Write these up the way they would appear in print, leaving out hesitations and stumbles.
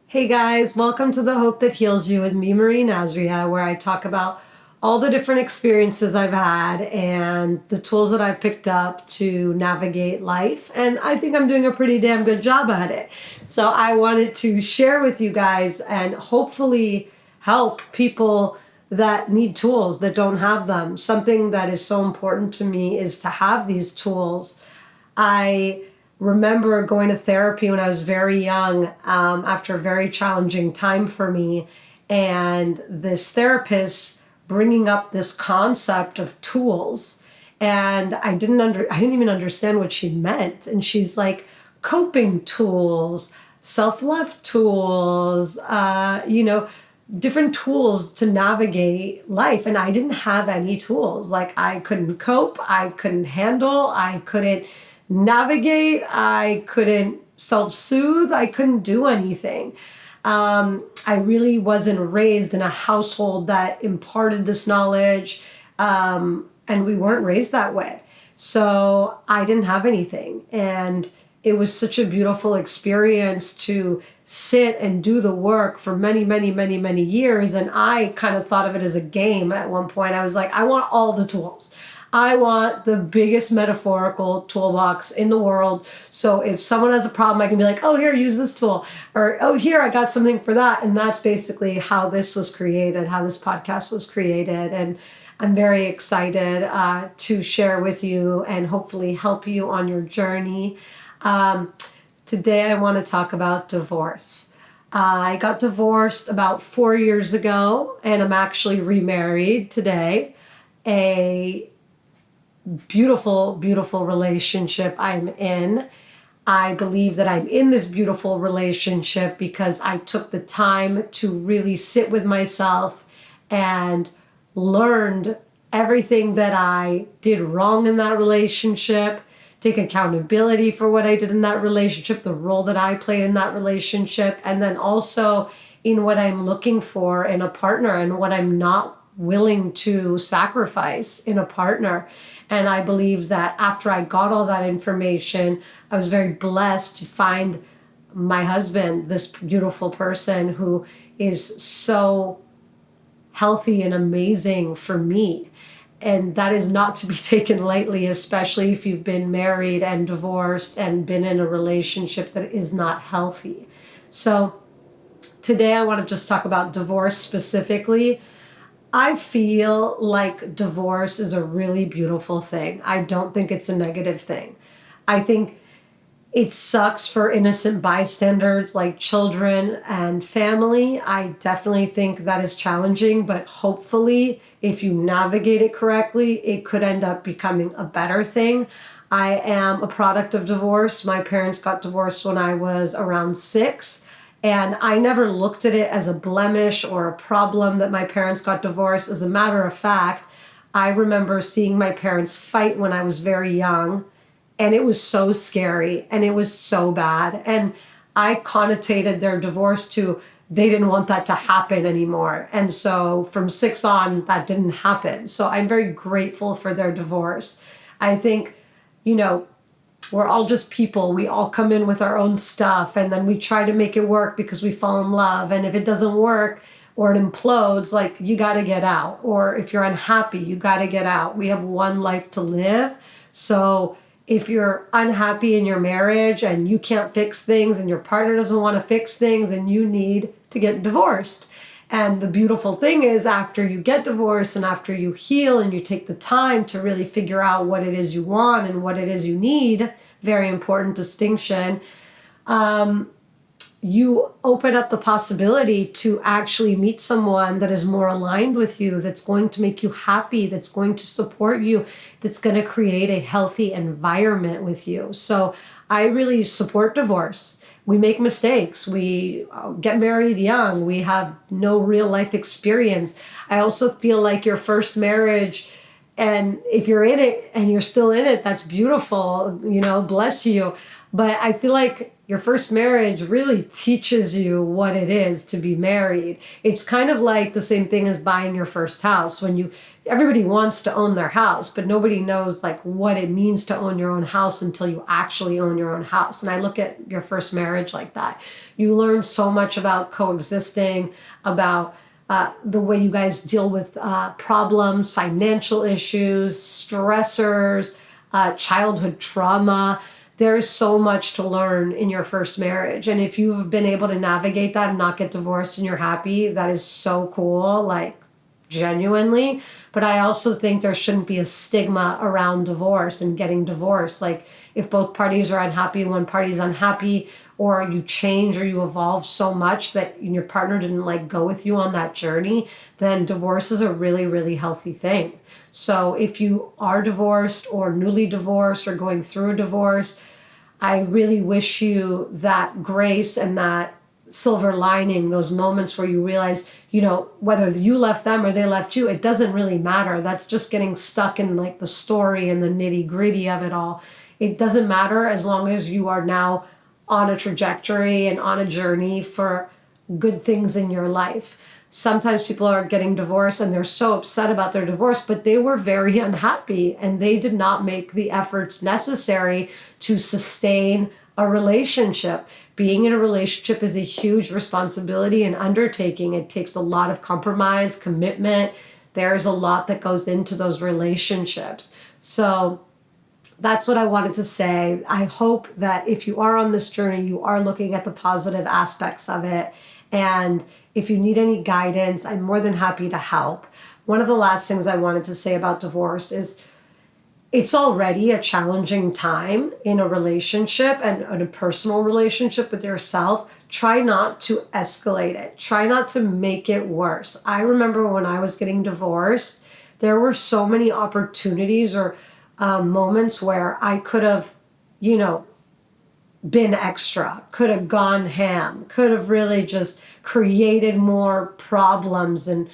Hey guys, welcome to The Hope That Heals You with me, Marie Nazria, where I talk about all the different experiences I've had and the tools that I've picked up to navigate life. And I think I'm doing a pretty damn good job at it. So I wanted to share with you guys and hopefully help people that need tools that don't have them. Something that is so important to me is to have these tools. I remember going to therapy when I was very young, after a very challenging time for me, and this therapist bringing up this concept of tools, and I didn't even understand what she meant. And she's like, coping tools, self-love tools, different tools to navigate life. And I didn't have any tools. Like, I couldn't cope, I couldn't handle, I couldn't navigate, I couldn't self-soothe, I couldn't do anything. I really wasn't raised in a household that imparted this knowledge, and we weren't raised that way. So I didn't have anything. And it was such a beautiful experience to sit and do the work for many, many, many, many years. And I kind of thought of it as a game at one point. I was like, I want all the tools. I want the biggest metaphorical toolbox in the world. So if someone has a problem, I can be like, oh, here, use this tool. Or, oh, here, I got something for that. And that's basically how this was created, how this podcast was created. And I'm very excited to share with you and hopefully help you on your journey. Today, I want to talk about divorce. I got divorced about 4 years ago, and I'm actually remarried today. A beautiful, beautiful relationship I'm in. I believe that I'm in this beautiful relationship because I took the time to really sit with myself and learned everything that I did wrong in that relationship, take accountability for what I did in that relationship, the role that I played in that relationship, and then also in what I'm looking for in a partner and what I'm not willing to sacrifice in a partner. And I believe that after I got all that information, I was very blessed to find my husband, this beautiful person who is so healthy and amazing for me. And that is not to be taken lightly, especially if you've been married and divorced and been in a relationship that is not healthy. So today I want to just talk about divorce specifically. I feel like divorce is a really beautiful thing. I don't think it's a negative thing. I think it sucks for innocent bystanders like children and family. I definitely think that is challenging, but hopefully, if you navigate it correctly, it could end up becoming a better thing. I am a product of divorce. My parents got divorced when I was around 6. And I never looked at it as a blemish or a problem that my parents got divorced. As a matter of fact, I remember seeing my parents fight when I was very young, and it was so scary and it was so bad. And I connotated their divorce to they didn't want that to happen anymore. And so from 6 on, that didn't happen. So I'm very grateful for their divorce. I think, we're all just people. We all come in with our own stuff, and then we try to make it work because we fall in love. And if it doesn't work or it implodes, like, you got to get out. Or if you're unhappy, you got to get out. We have one life to live. So if you're unhappy in your marriage and you can't fix things and your partner doesn't want to fix things, then you need to get divorced. And the beautiful thing is, after you get divorced and after you heal and you take the time to really figure out what it is you want and what it is you need, very important distinction, you open up the possibility to actually meet someone that is more aligned with you, that's going to make you happy, that's going to support you, that's going to create a healthy environment with you. So I really support divorce. We make mistakes. We get married young. We have no real life experience. I also feel like your first marriage, and if you're in it and you're still in it, that's beautiful, bless you. But I feel like your first marriage really teaches you what it is to be married. It's kind of like the same thing as buying your first house. Everybody wants to own their house, but nobody knows like what it means to own your own house until you actually own your own house. And I look at your first marriage like that. You learn so much about coexisting, about the way you guys deal with problems, financial issues, stressors, childhood trauma. There's so much to learn in your first marriage. And if you've been able to navigate that and not get divorced and you're happy, that is so cool, like genuinely. But I also think there shouldn't be a stigma around divorce and getting divorced. Like if both parties are unhappy, one party's unhappy, or you change or you evolve so much that your partner didn't like go with you on that journey, then divorce is a really, really healthy thing. So if you are divorced or newly divorced or going through a divorce, I really wish you that grace and that silver lining, those moments where you realize, whether you left them or they left you, it doesn't really matter. That's just getting stuck in like the story and the nitty gritty of it all. It doesn't matter as long as you are now on a trajectory and on a journey for good things in your life. Sometimes people are getting divorced and they're so upset about their divorce, but they were very unhappy and they did not make the efforts necessary to sustain a relationship. Being in a relationship is a huge responsibility and undertaking. It takes a lot of compromise, commitment. There's a lot that goes into those relationships. So that's what I wanted to say. I hope that if you are on this journey, you are looking at the positive aspects of it. And if you need any guidance, I'm more than happy to help. One of the last things I wanted to say about divorce is it's already a challenging time in a relationship and in a personal relationship with yourself. Try not to escalate it. Try not to make it worse. I remember when I was getting divorced, there were so many opportunities or moments where I could have, been extra, could have gone ham, could have really just created more problems and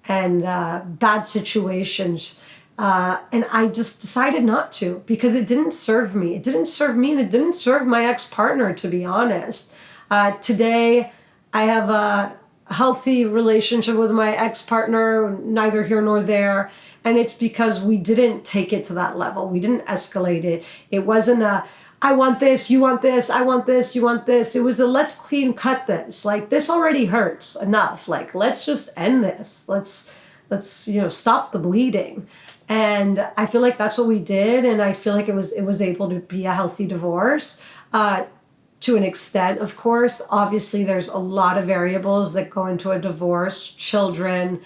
bad situations. And I just decided not to because it didn't serve me. It didn't serve me and it didn't serve my ex-partner, to be honest. Today, I have a healthy relationship with my ex-partner, neither here nor there. And it's because we didn't take it to that level. We didn't escalate it. It wasn't I want this, you want this, I want this, you want this. It was let's clean cut this. Like, this already hurts enough. Like, let's just end this. Let's stop the bleeding. And I feel like that's what we did. And I feel like it was able to be a healthy divorce to an extent, of course. Obviously, there's a lot of variables that go into a divorce: children,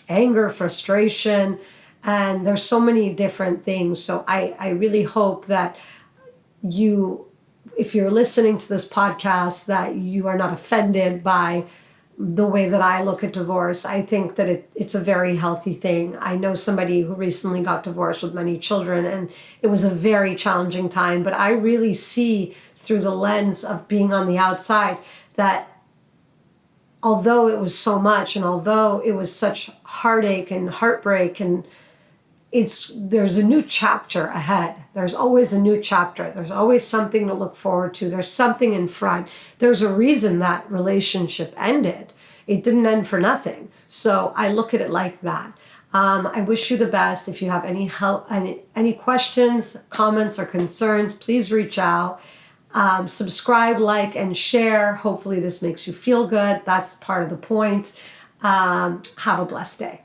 anger, frustration, and there's so many different things. So I really hope that if you're listening to this podcast, that you are not offended by the way that I look at divorce. I think that it's a very healthy thing. I know somebody who recently got divorced with many children, and it was a very challenging time, but I really see through the lens of being on the outside that although it was so much and although it was such heartache and heartbreak, and there's a new chapter ahead. There's always a new chapter. There's always something to look forward to. There's something in front. There's a reason that relationship ended. It didn't end for nothing. So I look at it like that. I wish you the best. If you have any help, any questions, comments, or concerns, please reach out. Subscribe, like, and share. Hopefully this makes you feel good. That's part of the point. Have a blessed day.